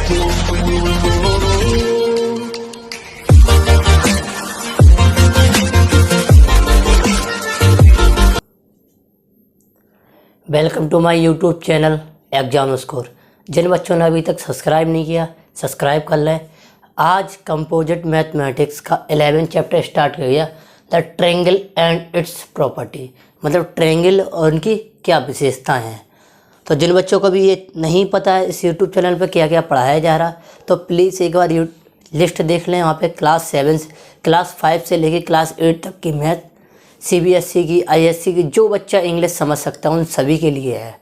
Welcome to my YouTube channel exam score. जिन बच्चों ने अभी तक सब्सक्राइब नहीं किया सब्सक्राइब कर लें। आज कंपोजिट मैथमेटिक्स का 11 चैप्टर स्टार्ट कर गया, the triangle and it's property, मतलब ट्रायंगल और उनकी क्या विशेषताएं हैं। तो जिन बच्चों को भी ये नहीं पता है इस यूट्यूब चैनल पर क्या क्या पढ़ाया जा रहा, तो प्लीज़ एक बार लिस्ट देख लें। वहाँ पे क्लास 5 से लेके क्लास 8 तक की मैथ, CBSE की, ISC की, जो बच्चा इंग्लिश समझ सकता है उन सभी के लिए है।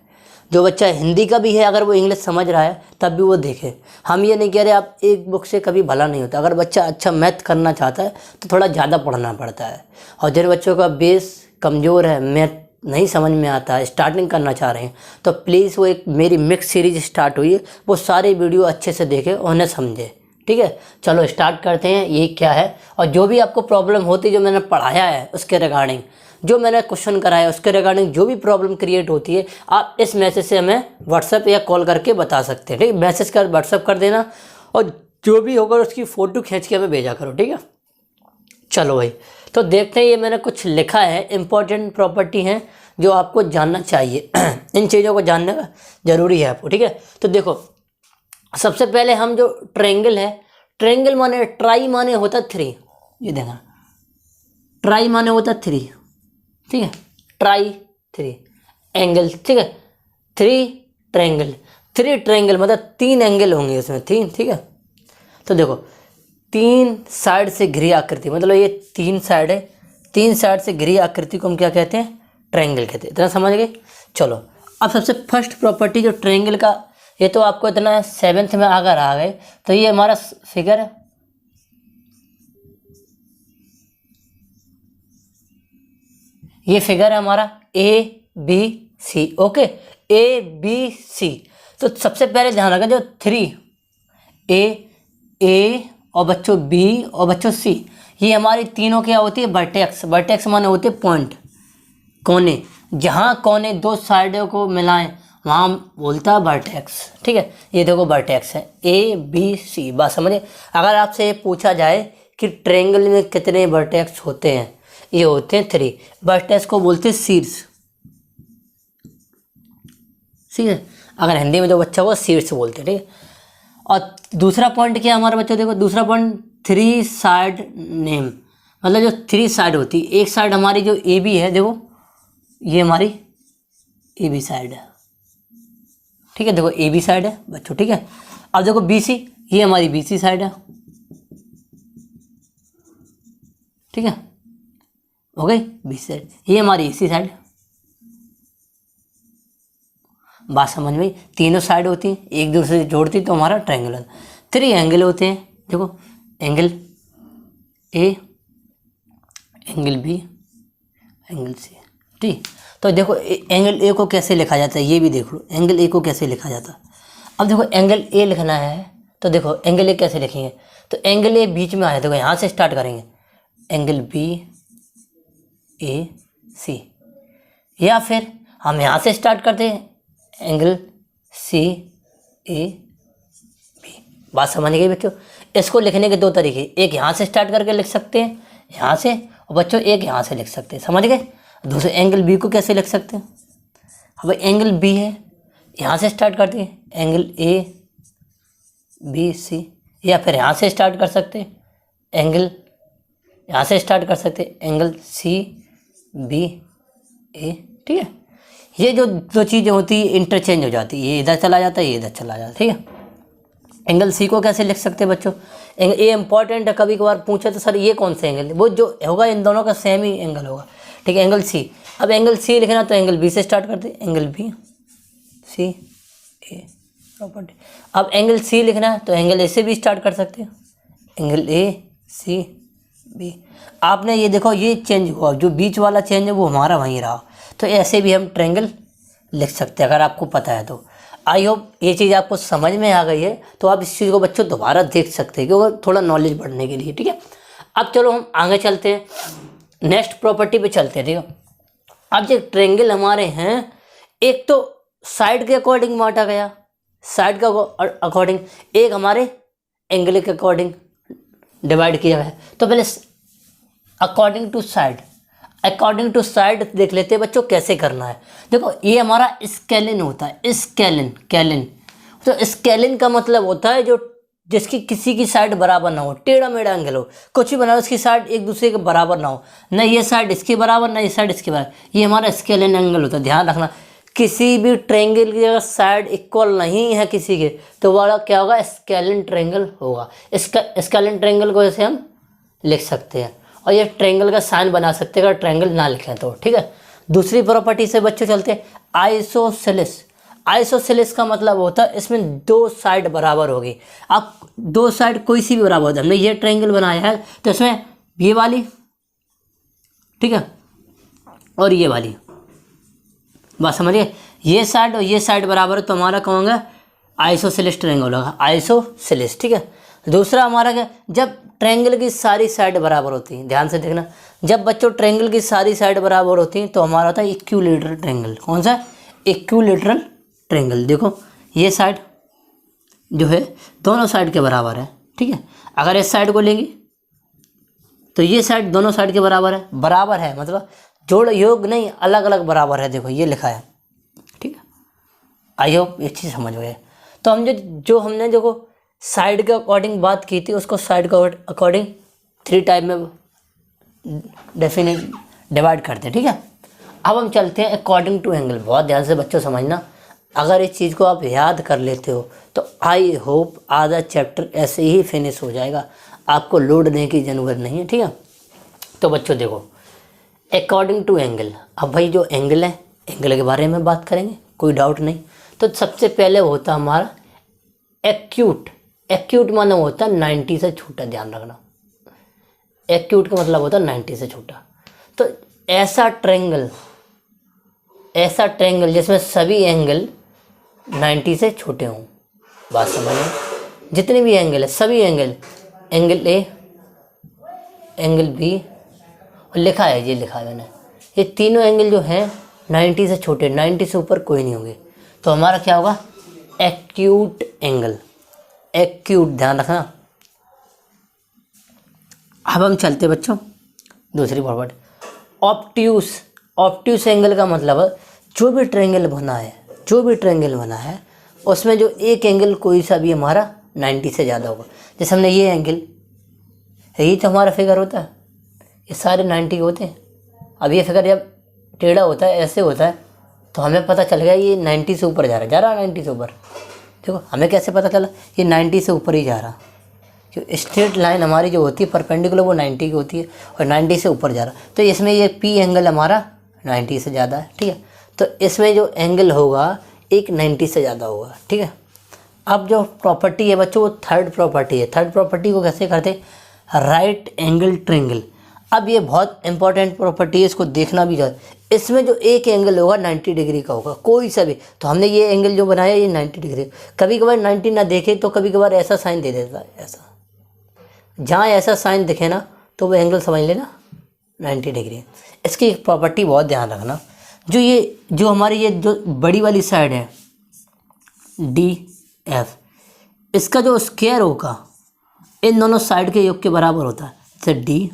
जो बच्चा हिंदी का भी है, अगर वो इंग्लिश समझ रहा है तब भी वो देखे। हम ये नहीं कह रहे आप एक बुक से कभी भला नहीं होता। अगर बच्चा अच्छा मैथ करना चाहता है तो थोड़ा ज़्यादा पढ़ना पड़ता है। और जिन बच्चों का बेस कमज़ोर है, मैथ नहीं समझ में आता है, स्टार्टिंग करना चाह रहे हैं, तो प्लीज़ वो एक मेरी मिक्स सीरीज स्टार्ट हुई है, वो सारे वीडियो अच्छे से देखें और उन्हें समझे। ठीक है, चलो स्टार्ट करते हैं। ये क्या है और जो भी आपको प्रॉब्लम होती है, जो मैंने पढ़ाया है उसके रिगार्डिंग, जो मैंने क्वेश्चन कराया उसके रिगार्डिंग जो भी प्रॉब्लम क्रिएट होती है, आप इस मैसेज से हमें व्हाट्सएप या कॉल करके बता सकते हैं। ठीक है, मैसेज कर व्हाट्सएप कर देना और जो भी होगा उसकी फ़ोटो खींच के हमें भेजा करो। ठीक है, चलो भाई, तो देखते हैं। ये मैंने कुछ लिखा है, इंपॉर्टेंट प्रॉपर्टी हैं जो आपको जानना चाहिए। इन चीज़ों को जानना का ज़रूरी है आपको। ठीक है, तो देखो सबसे पहले हम जो ट्रायंगल है, ट्रायंगल माने ट्राई माने होता 3। ये देखना, ट्राई माने होता 3। ठीक है, ट्राई 3 एंगल। ठीक है, 3 ट्रायंगल, 3 ट्रायंगल मतलब 3 एंगल होंगे इसमें 3। ठीक है, तो देखो 3 साइड से घिरी आकृति, मतलब ये 3 साइड है, 3 साइड से घिरी आकृति को हम क्या कहते हैं? ट्रायंगल कहते हैं। इतना समझ गए? चलो अब सबसे फर्स्ट प्रॉपर्टी जो ट्रायंगल का, ये तो आपको इतना 7th में अगर आ गए तो ये हमारा फिगर है। ये फिगर है हमारा ABC। Okay, ABC। तो सबसे पहले ध्यान रखें जो 3 A और बच्चों B और बच्चों C, ये हमारी तीनों क्या होती है? वर्टेक्स। वर्टेक्स माने होते कोण, कोने। जहाँ कोने दो साइडों को मिलाएं वहाँ बोलता है वर्टेक्स। ठीक है, ये देखो वर्टेक्स है ABC। बात समझे? अगर आपसे ये पूछा जाए कि ट्रायंगल में कितने वर्टेक्स होते हैं, ये होते हैं 3। वर्टेक्स को बोलते हैं शीर्ष। ठीक है, अगर हिंदी में जो बच्चा हुआ शीर्ष बोलते हैं। ठीक है, और दूसरा पॉइंट क्या है हमारे बच्चों? देखो दूसरा पॉइंट 3 साइड नेम, मतलब जो 3 साइड होती है, एक साइड हमारी जो AB है, देखो ये हमारी AB साइड है। ठीक है, देखो AB साइड है बच्चों। ठीक है, अब देखो BC, ये हमारी BC साइड है। ठीक है, हो गई BC साइड, ये हमारी AC साइड है। बात समझ में? तीनों साइड होती हैं, एक दूसरे से जोड़ती तो हमारा ट्रायंगल होता है। 3 एंगल होते हैं, देखो angle A, angle B, angle C। ठीक, तो देखो एंगल A को कैसे लिखा जाता है, ये भी देख लो। एंगल A को कैसे लिखा जाता है? अब देखो एंगल A लिखना है तो देखो एंगल A कैसे लिखेंगे? तो एंगल A बीच में आया, देखो यहाँ से स्टार्ट करेंगे, एंगल BAC, या फिर हम यहाँ से स्टार्ट करते हैं, एंगल CAB। बात समझ गई बच्चों? इसको लिखने के 2 तरीके, एक यहाँ से स्टार्ट करके लिख सकते हैं, यहाँ से, और बच्चों एक यहाँ से लिख सकते हैं। समझ गए? दूसरे एंगल B को कैसे लिख सकते हैं? अब एंगल B है, यहाँ से स्टार्ट करते हैं, एंगल ABC, या फिर यहाँ से स्टार्ट कर सकते हैं, एंगल, यहाँ से स्टार्ट कर सकते हैं, एंगल CBA। ठीक है, ये जो 2 चीज़ें होती है इंटरचेंज हो जाती है, ये इधर चला जाता है, ये इधर चला जाता है। ठीक है, एंगल C को कैसे लिख सकते हैं बच्चों? एंगल ये इंपॉर्टेंट है, कभी कभार पूछे तो सर ये कौन सा एंगल, वो जो होगा इन दोनों का सेम ही एंगल होगा। ठीक है, एंगल C। अब एंगल C लिखना तो एंगल B से स्टार्ट करते हैं, एंगल BCA प्रॉपर्टी। अब एंगल C लिखना है तो एंगल A से भी स्टार्ट कर सकते हैं, एंगल ACB। आपने ये देखो ये चेंज हुआ, जो बीच वाला चेंज है वो हमारा वहीं रहा। तो ऐसे भी हम ट्रायंगल लिख सकते हैं अगर आपको पता है तो। आई होप ये चीज़ आपको समझ में आ गई है, तो आप इस चीज़ को बच्चों दोबारा देख सकते हैं क्योंकि थोड़ा नॉलेज बढ़ने के लिए। ठीक है, अब चलो हम आगे चलते हैं, नेक्स्ट प्रॉपर्टी पे चलते हैं। ठीक है, अब जो ट्रायंगल हमारे हैं, एक तो साइड के अकॉर्डिंग बांटा गया, साइड का अकॉर्डिंग, एक हमारे एंगल के अकॉर्डिंग डिवाइड किया है। तो पहले according to side, according to side देख लेते हैं बच्चों कैसे करना है। देखो ये हमारा स्केलिन होता है, स्केलिन, कैलिन। तो स्केलिन का मतलब होता है जो जिसकी किसी की साइड बराबर ना हो, टेढ़ा मेढ़ा एंगल हो, कुछ भी बनाओ उसकी साइड एक दूसरे के बराबर ना हो, न ये साइड इसके बराबर न ये साइड इसके बराबर, ये हमारा स्केलिन एंगल होता है। ध्यान रखना, किसी भी ट्रायंगल की अगर साइड इक्वल नहीं है किसी के तो वाला क्या होगा, स्केलिन ट्रायंगल होगा। इसका स्केलिन ट्रायंगल को ऐसे हम लिख सकते हैं और ये ट्रायंगल का साइन बना सकते हैं अगर ट्रायंगल ना लिखें तो, ठीक है। दूसरी प्रॉपर्टी से बच्चों चलते हैं, आइसोसेलेस। आइसोसेलेस का मतलब होता है इसमें दो साइड बराबर होगी। अब दो साइड कोई सी भी बराबर होता है, हमने ये ट्रायंगल बनाया है तो इसमें ये वाली, ठीक है, और ये वाली, बात समझिए, ये साइड और ये साइड बराबर है तो हमारा कौन होगा, आइसोसेलेस ट्रायंगल होगा, आइसोसेलेस, ठीक है। दूसरा हमारा क्या, जब ट्रायंगल की सारी साइड बराबर होती हैं, ध्यान से देखना, जब बच्चों ट्रायंगल की सारी साइड बराबर होती हैं तो हमारा होता है इक्विलैटरल ट्रायंगल। कौन सा, इक्विलैटरल ट्रायंगल। देखो ये साइड जो है दोनों साइड के बराबर है, ठीक है। अगर इस साइड को लेंगे तो ये साइड दोनों साइड के बराबर है, बराबर है मतलब जोड़ योग नहीं, अलग अलग बराबर है। देखो ये लिखा है, ठीक है। आई होप ये चीज़ समझ गए। तो हम जो हमने देखो साइड के अकॉर्डिंग बात की थी उसको साइड के अकॉर्डिंग 3 टाइप में डेफिनेट डिवाइड करते हैं, ठीक है। अब हम चलते हैं अकॉर्डिंग टू एंगल। बहुत ध्यान से बच्चों समझना, अगर इस चीज़ को आप याद कर लेते हो तो आई होप आधा चैप्टर ऐसे ही फिनिश हो जाएगा, आपको लोड देने की ज़रूरत नहीं है, ठीक है। तो बच्चों देखो अकॉर्डिंग टू एंगल, अब भाई जो एंगल है एंगल के बारे में बात करेंगे, कोई डाउट नहीं। तो सबसे पहले होता हमारा एक्यूट। एक्यूट माना होता है 90 से छोटा, ध्यान रखना, एक्यूट का मतलब होता है 90 से छोटा। तो ऐसा ट्रायंगल जिसमें सभी एंगल 90 से छोटे हों, बात समझ, जितने भी एंगल है सभी angle, angle A, angle B, और लिखा है, ये लिखा है मैंने, ये तीनों एंगल जो हैं 90 से छोटे, 90 से ऊपर कोई नहीं होंगे, तो हमारा क्या होगा, एक्यूट एंगल। एक्यूट, ध्यान रखना। अब हम चलते बच्चों दूसरी प्रॉपर्टी, ऑब्ट्यूस। ऑब्ट्यूस एंगल का मतलब है जो भी ट्रायंगल बना है उसमें जो एक एंगल कोई सा भी हमारा 90 से ज़्यादा होगा। जैसे हमने ये एंगल, यही तो हमारा फिगर होता है, ये सारे 90 के होते हैं। अब ये फिगर जब टेढ़ा होता है, ऐसे होता है, तो हमें पता चल गया ये 90 से ऊपर जा रहा है 90 से ऊपर। देखो हमें कैसे पता चला, ये 90 से ऊपर ही जा रहा, जो स्ट्रेट लाइन हमारी जो होती है परपेंडिकुलर वो 90 की होती है और 90 से ऊपर जा रहा, तो इसमें ये पी एंगल हमारा 90 से ज़्यादा है, ठीक है। तो इसमें जो एंगल होगा एक 90 से ज़्यादा होगा, ठीक है। अब जो प्रॉपर्टी है बच्चों वो थर्ड प्रॉपर्टी है। थर्ड प्रॉपर्टी को कैसे करते हैं, राइट एंगल ट्रायंगल। अब ये बहुत इंपॉर्टेंट प्रॉपर्टी है, इसको देखना भी चाहिए। इसमें जो एक एंगल होगा 90 डिग्री का होगा, कोई सा भी। तो हमने ये एंगल जो बनाया ये 90 डिग्री, कभी कभार 90 ना देखे तो कभी कभार ऐसा साइन दे देता है, ऐसा, जहाँ ऐसा साइन दिखे ना तो वो एंगल समझ लेना 90 डिग्री। इसकी एक प्रॉपर्टी बहुत ध्यान रखना, जो हमारी ये जो बड़ी वाली साइड है डी एफ, इसका जो स्क्वायर होगा इन दोनों साइड के योग के बराबर होता है। जैसे डी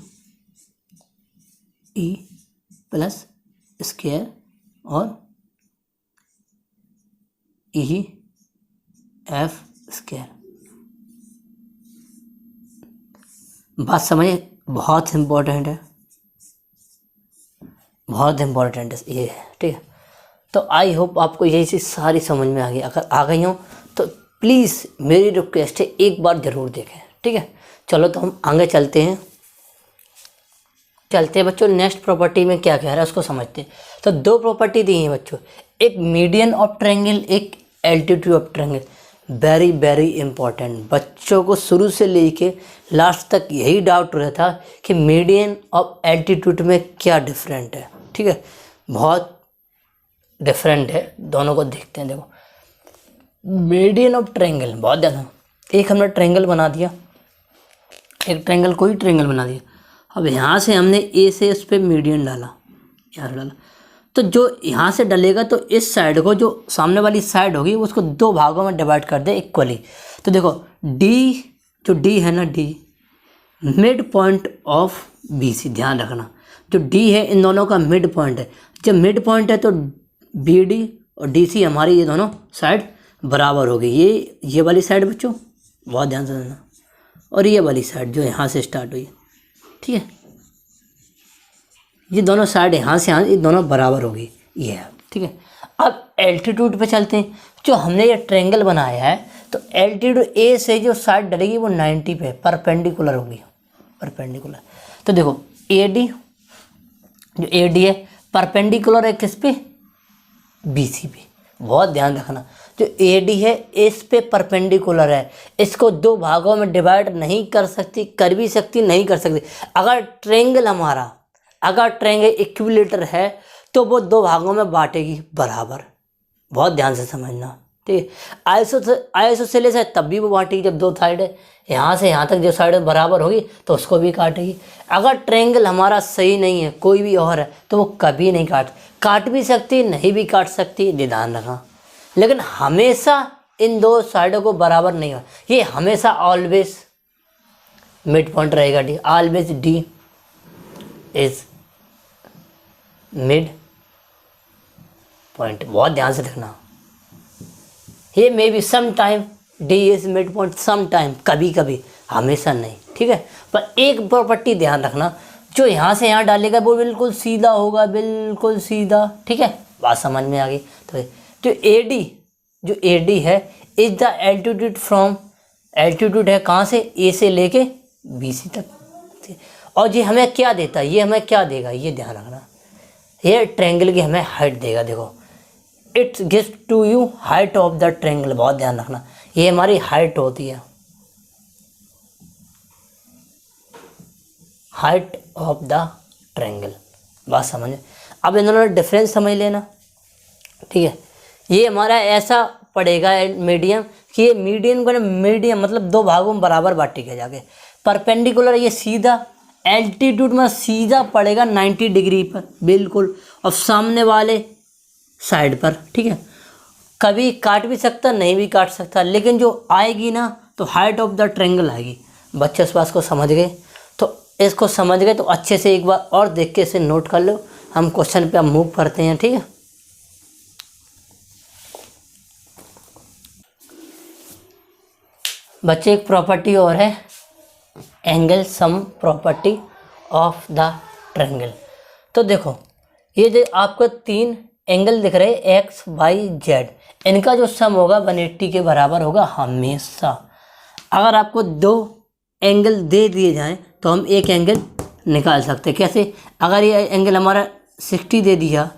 ई प्लस स्क्वायर और ई एफ स्क्वायर। बात समझिए, बहुत इम्पोर्टेंट है, बहुत इम्पोर्टेंट है ये, ठीक है। तो आई होप आपको यही चीज़ सारी समझ में आ गई। अगर आ गई हो तो प्लीज़ मेरी रिक्वेस्ट है एक बार ज़रूर देखें, ठीक है। चलो तो हम आगे चलते हैं बच्चों, नेक्स्ट प्रॉपर्टी में क्या कह रहा है उसको समझते हैं। तो दो प्रॉपर्टी दी हैं बच्चों, एक मीडियन ऑफ ट्रायंगल, एक altitude of triangle. Very very important, बच्चों को शुरू से लेके लास्ट तक यही डाउट रहता कि मीडियन ऑफ एल्टीट्यूड में क्या डिफरेंट है, ठीक है। बहुत डिफरेंट है, दोनों को देखते हैं। देखो मीडियन ऑफ ट्रायंगल, बहुत ज़्यादा, एक हमने ट्रायंगल बना दिया, एक ट्रायंगल बना दिया। अब यहाँ से हमने ए से उस पर मीडियन डाला, यहाँ डाला, तो जो यहाँ से डलेगा तो इस साइड को, जो सामने वाली साइड होगी उसको दो भागों में डिवाइड कर दे इक्वली। तो देखो डी, जो डी है ना, D mid point of B C, ध्यान रखना जो डी है इन दोनों का मिड पॉइंट है। जब मिड पॉइंट है तो बी डी और डी सी हमारी ये दोनों साइड बराबर होगी। ये वाली साइड बच्चों बहुत ध्यान से देना, और ये वाली साइड जो यहाँ से स्टार्ट हुई है, ठीक है, ये दोनों साइड यहाँ से यहाँ ये दोनों बराबर होगी, ये है, ठीक है। अब एल्टीट्यूड पे चलते हैं। जो हमने ये ट्रायंगल बनाया है तो एल्टीट्यूड ए से जो साइड डलेगी वो 90 पे परपेंडिकुलर होगी, परपेंडिकुलर। तो देखो ए डी, जो ए डी है परपेंडिकुलर है किस पे, बी सी पे। बहुत ध्यान रखना, जो ए डी है इस पे परपेंडिकुलर है, इसको दो भागों में डिवाइड नहीं कर सकती, कर भी सकती नहीं कर सकती। अगर ट्रायंगल हमारा, अगर ट्रायंगल इक्विलेटर है तो वो दो भागों में बांटेगी बराबर। बहुत ध्यान से समझना, ठीक है। आइसोसेलेस है तब भी वो बांटेगी जब दो साइड है, यहाँ से यहाँ तक जो साइड बराबर होगी तो उसको भी काटेगी। अगर ट्रायंगल हमारा सही नहीं है, कोई भी और है, तो वो कभी नहीं काट भी सकती नहीं भी काट सकती, ये ध्यान रखना। लेकिन हमेशा इन दो साइडों को बराबर नहीं हो, ये हमेशा ऑलवेज मिड पॉइंट रहेगा। D always, D is mid point. बहुत ध्यान से देखना, ये may be some time D is mid point, some time, कभी कभी, हमेशा नहीं, ठीक है। पर एक प्रॉपर्टी ध्यान रखना, जो यहाँ से यहाँ डालेगा वो बिल्कुल सीधा होगा, बिल्कुल सीधा, ठीक है। बात समझ में आ गई। तो जो ए डी है is the altitude from, altitude है कहाँ से, ए से लेके बी सी तक। और ये हमें क्या देता है, ये हमें क्या देगा, ये ध्यान रखना, ये ट्रायंगल की हमें हाइट देगा। देखो it's gives to you height of the triangle. बहुत ध्यान रखना, ये हमारी हाइट होती है, हाइट ऑफ द ट्रायंगल। बात समझ। अब इन दोनों डिफरेंस समझ लेना, ठीक है। ये हमारा ऐसा पड़ेगा मीडियम कि ये मीडियम को, मीडियम मतलब दो भागों में बराबर बांटेगा जाके। परपेंडिकुलर ये सीधा, एल्टीट्यूड में सीधा पड़ेगा 90 डिग्री पर बिल्कुल, और सामने वाले साइड पर, ठीक है। कभी काट भी सकता नहीं भी काट सकता, लेकिन जो आएगी ना तो हाइट ऑफ द ट्रायंगल आएगी। बच्चे इस बात को समझ गए, तो इसको समझ गए तो अच्छे से एक बार और देख के इसे नोट कर लो। हम क्वेश्चन पे अब मूव करते हैं, ठीक है। बच्चे एक प्रॉपर्टी और है, angle sum property of the triangle. तो देखो ये जो आपको तीन एंगल दिख रहे हैं एक्स वाई जेड, इनका जो सम होगा 180 के बराबर होगा हमेशा। अगर आपको दो एंगल दे दिए जाएं तो हम एक एंगल निकाल सकते हैं। कैसे, अगर ये एंगल हमारा 60 दे दिया,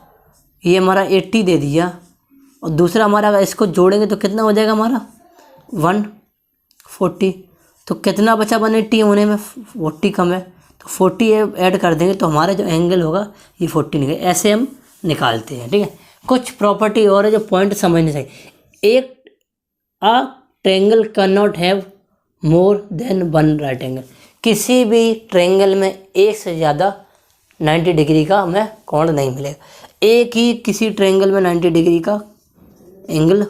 ये हमारा 80 दे दिया, और दूसरा हमारा अगर इसको जोड़ेंगे तो कितना हो जाएगा हमारा 140। तो कितना बचा 180 होने में, 40 कम है, तो 40 ऐड कर देंगे तो हमारा जो एंगल होगा ये 40 निकले। ऐसे हम निकालते हैं, ठीक है। कुछ प्रॉपर्टी और है जो पॉइंट समझने चाहिए। एक अ triangle cannot have more than one right angle. किसी भी ट्रायंगल में एक से ज़्यादा 90 डिग्री का हमें कोण नहीं मिलेगा। एक ही किसी ट्रायंगल में 90 डिग्री का एंगल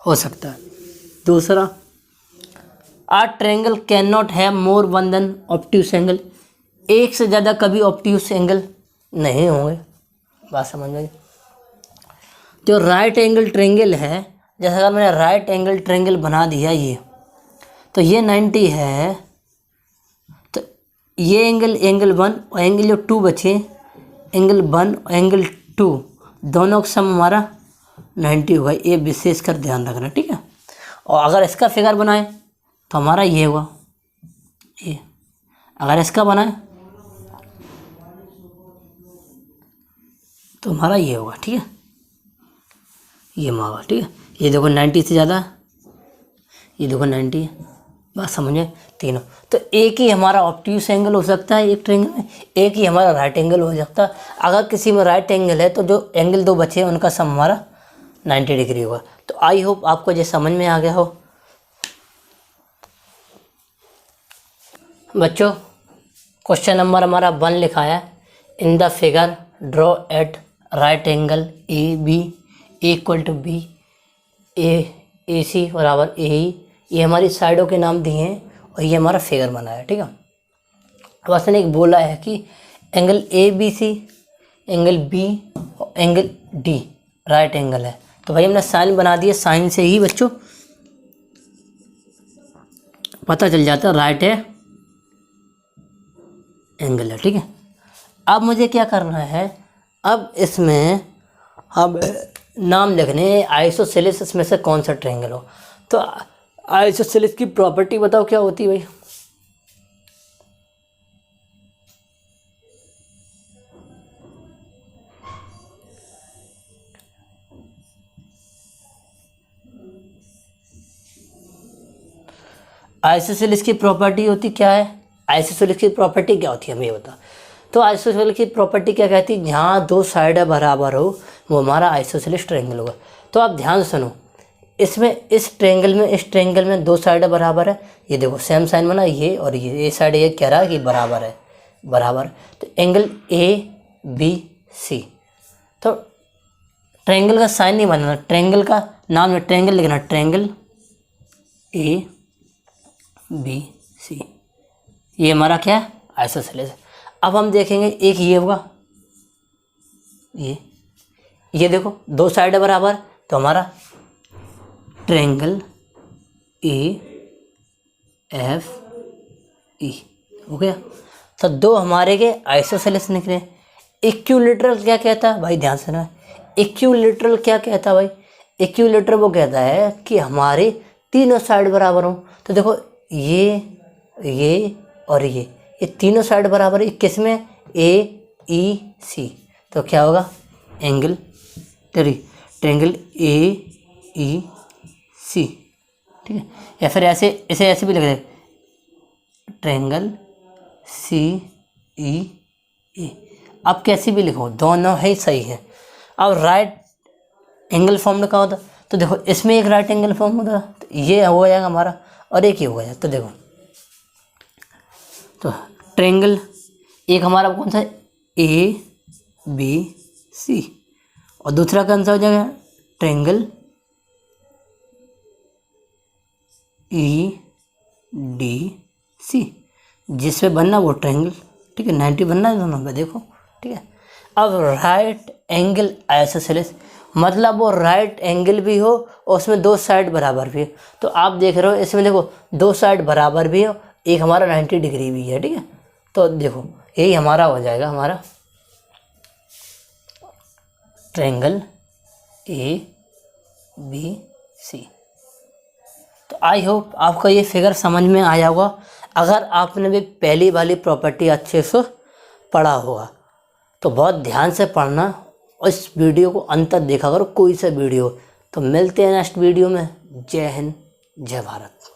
हो सकता है। दूसरा, a triangle cannot have more one than obtuse angle. एक से ज़्यादा कभी ऑब्ट्यूस एंगल नहीं होंगे। बात समझ में। जो राइट एंगल ट्रायंगल है, जैसे अगर मैंने राइट एंगल ट्रायंगल बना दिया ये, तो ये 90 है, तो ये एंगल 1 और एंगल जो 2 बचे, एंगल 1 और एंगल 2 दोनों का सम हमारा 90 होगा। ये विशेष कर ध्यान रखना, ठीक है। और अगर इसका फिगर बनाए तो हमारा ये होगा, ये अगर इसका बनाए तो हमारा ये होगा, ठीक है, ये होगा, ठीक है। ये देखो 90 से ज़्यादा, ये देखो 90 है। बात समझे तीनों। तो एक ही हमारा ऑब्ट्यूस एंगल हो सकता है एक ट्रायंगल में, एक ही हमारा राइट एंगल हो सकता है। अगर किसी में राइट एंगल है तो जो एंगल दो बचे हैं उनका सम हमारा 90 डिग्री होगा। तो आई होप आपको ये समझ में आ गया हो। बच्चों क्वेश्चन नंबर हमारा 1 लिखा है, in the figure draw at right angle A B equal to B A C बराबर ए ई। ये हमारी साइडों के नाम दिए हैं और ये हमारा फिगर बना है, ठीक है। अब उसने एक बोला है कि angle A B C, angle B और एंगल डी राइट एंगल है। तो भाई हमने साइन बना दिया, साइन से ही बच्चों पता चल जाता है राइट है एंगल है, ठीक है। अब मुझे क्या करना है, अब इसमें अब नाम लिखने आइसोसेलेस इसमें से कौन सा ट्रायंगल हो। तो आइसोसेलेस की प्रॉपर्टी बताओ क्या होती है भाई। आइसोसेलेस की प्रॉपर्टी होती क्या है, आइसोसेलेस की प्रॉपर्टी क्या होती है हमें ये बता। तो आइसोसेलेस की प्रॉपर्टी क्या कहती है, जहाँ दो साइड बराबर हो वो हमारा आइसोसेलेस ट्रायंगल होगा। तो आप ध्यान सुनो, इसमें इस ट्रायंगल में दो साइड बराबर है। ये देखो सेम साइन बना, ये और ये साइड ये कह रहा है कि बराबर है, बराबर। तो एंगल ए बी सी, तो ट्रायंगल का साइन नहीं बनाना, ट्रायंगल का नाम में ट्रायंगल लिखना, ट्रायंगल ए बी सी, ये हमारा क्या है आइसोसेलेस। अब हम देखेंगे एक ये होगा, ये देखो दो साइड बराबर, तो हमारा ट्रायंगल ए एफ ई हो गया। तो दो हमारे के आइसोसेलेस निकले। इक्विलैटरल क्या कहता है भाई, ध्यान से ना, इक्विलैटरल क्या कहता है भाई, इक्विलैटरल वो कहता है कि हमारे तीनों साइड बराबर हों। तो देखो ये और ये तीनों साइड बराबर है, किस में, ए ई सी। तो क्या होगा एंगल ट्रायंगल ए ई सी, ठीक है। या फिर ऐसे इसे ऐसे भी लिख दे, ट्रायंगल सी ई ए। अब कैसे भी लिखो दोनों ही सही है। अब राइट एंगल फॉर्म का होता, तो देखो इसमें एक राइट एंगल फॉर्म होता, तो ये हो जाएगा हमारा और एक ही हो गया। तो देखो तो ट्रायंगल एक हमारा कौन सा है, ए बी सी, और दूसरा कौन सा हो जाएगा, ट्रायंगल ई डी सी। जिस पे बनना वो ट्रायंगल, ठीक है, 90 बनना है दोनों पे, देखो, ठीक है। अब राइट एंगल आइसोसेलेस मतलब वो राइट एंगल भी हो और उसमें दो साइड बराबर भी हो। तो आप देख रहे हो इसमें देखो दो साइड बराबर भी हो, एक हमारा 90 डिग्री भी है, ठीक है। तो देखो यही हमारा हो जाएगा हमारा ट्रायंगल ए बी सी। तो आई होप आपको ये फिगर समझ में आया होगा। अगर आपने भी पहली वाली प्रॉपर्टी अच्छे से पढ़ा होगा तो बहुत ध्यान से पढ़ना और इस वीडियो को अंत तक देखा करो, कोई सा वीडियो। तो मिलते हैं नेक्स्ट वीडियो में। जय हिंद, जय भारत।